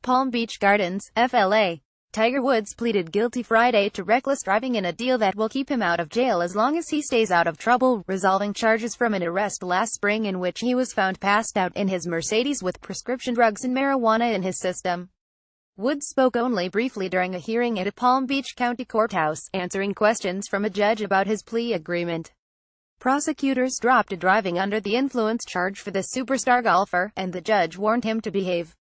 Palm Beach Gardens, FLA. Tiger Woods pleaded guilty Friday to reckless driving in a deal that will keep him out of jail as long as he stays out of trouble, resolving charges from an arrest last spring in which he was found passed out in his Mercedes with prescription drugs and marijuana in his system. Woods spoke only briefly during a hearing at a Palm Beach County courthouse, answering questions from a judge about his plea agreement. Prosecutors dropped a driving under the influence charge for the superstar golfer, and the judge warned him to behave.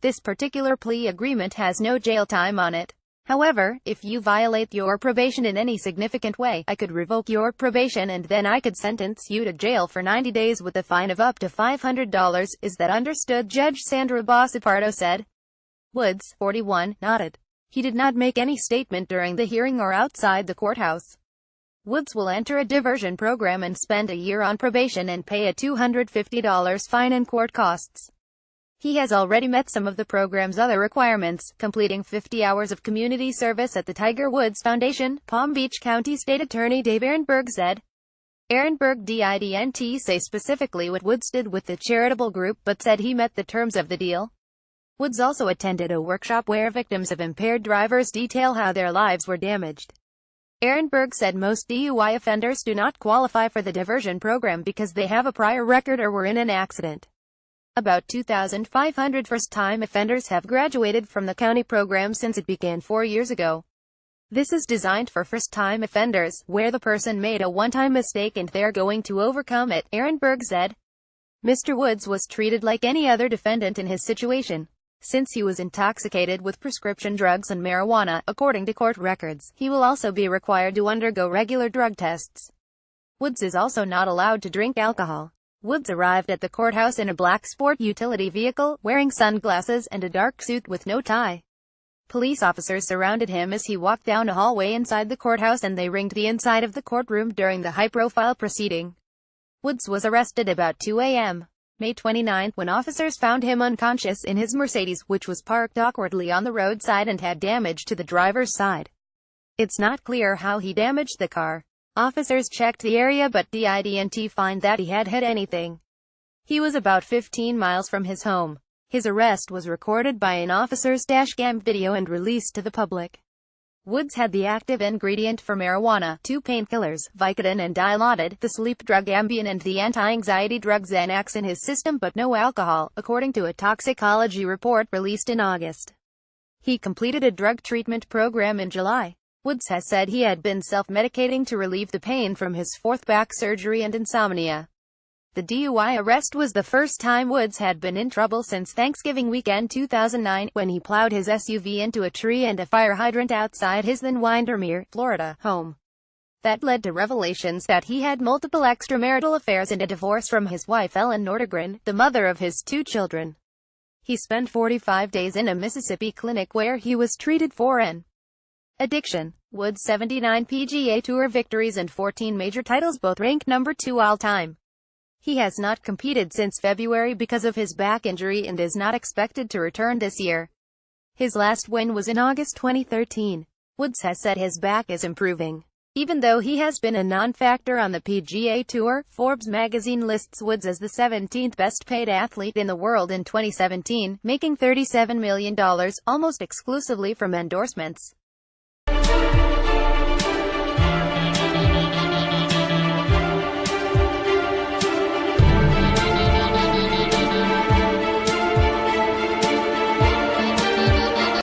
This particular plea agreement has no jail time on it. However, if you violate your probation in any significant way, I could revoke your probation and then I could sentence you to jail for 90 days with a fine of up to $500. Is that understood? Judge Sandra Bosipardo said. Woods, 41, nodded. He did not make any statement during the hearing or outside the courthouse. Woods will enter a diversion program and spend a year on probation and pay a $250 fine and court costs. He has already met some of the program's other requirements, completing 50 hours of community service at the Tiger Woods Foundation, Palm Beach County State Attorney Dave Ehrenberg said. Ehrenberg didn't say specifically what Woods did with the charitable group but said he met the terms of the deal. Woods also attended a workshop where victims of impaired drivers detail how their lives were damaged. Ehrenberg said most DUI offenders do not qualify for the diversion program because they have a prior record or were in an accident. About 2,500 first-time offenders have graduated from the county program since it began 4 years ago. This is designed for first-time offenders, where the person made a one-time mistake and they're going to overcome it, Ehrenberg said. Mr. Woods was treated like any other defendant in his situation. Since he was intoxicated with prescription drugs and marijuana, according to court records, he will also be required to undergo regular drug tests. Woods is also not allowed to drink alcohol. Woods arrived at the courthouse in a black sport utility vehicle, wearing sunglasses and a dark suit with no tie. Police officers surrounded him as he walked down a hallway inside the courthouse and they ringed the inside of the courtroom during the high-profile proceeding. Woods was arrested about 2 a.m. May 29, when officers found him unconscious in his Mercedes, which was parked awkwardly on the roadside and had damage to the driver's side. It's not clear how he damaged the car. Officers checked the area but didn't find that he had hit anything. He was about 15 miles from his home. His arrest was recorded by an officer's dashcam video and released to the public. Woods had the active ingredient for marijuana, 2 painkillers, Vicodin and Dilaudid, the sleep drug Ambien and the anti-anxiety drug Xanax in his system but no alcohol, according to a toxicology report released in August. He completed a drug treatment program in July. Woods has said he had been self-medicating to relieve the pain from his 4th back surgery and insomnia. The DUI arrest was the first time Woods had been in trouble since Thanksgiving weekend 2009, when he plowed his SUV into a tree and a fire hydrant outside his then Windermere, Florida, home. That led to revelations that he had multiple extramarital affairs and a divorce from his wife Ellen Nordegren, the mother of his 2 children. He spent 45 days in a Mississippi clinic where he was treated for an addiction. Woods' 79 PGA Tour victories and 14 major titles both rank number 2 all-time. He has not competed since February because of his back injury and is not expected to return this year. His last win was in August 2013. Woods has said his back is improving. Even though he has been a non-factor on the PGA Tour, Forbes magazine lists Woods as the 17th best-paid athlete in the world in 2017, making $37 million, almost exclusively from endorsements.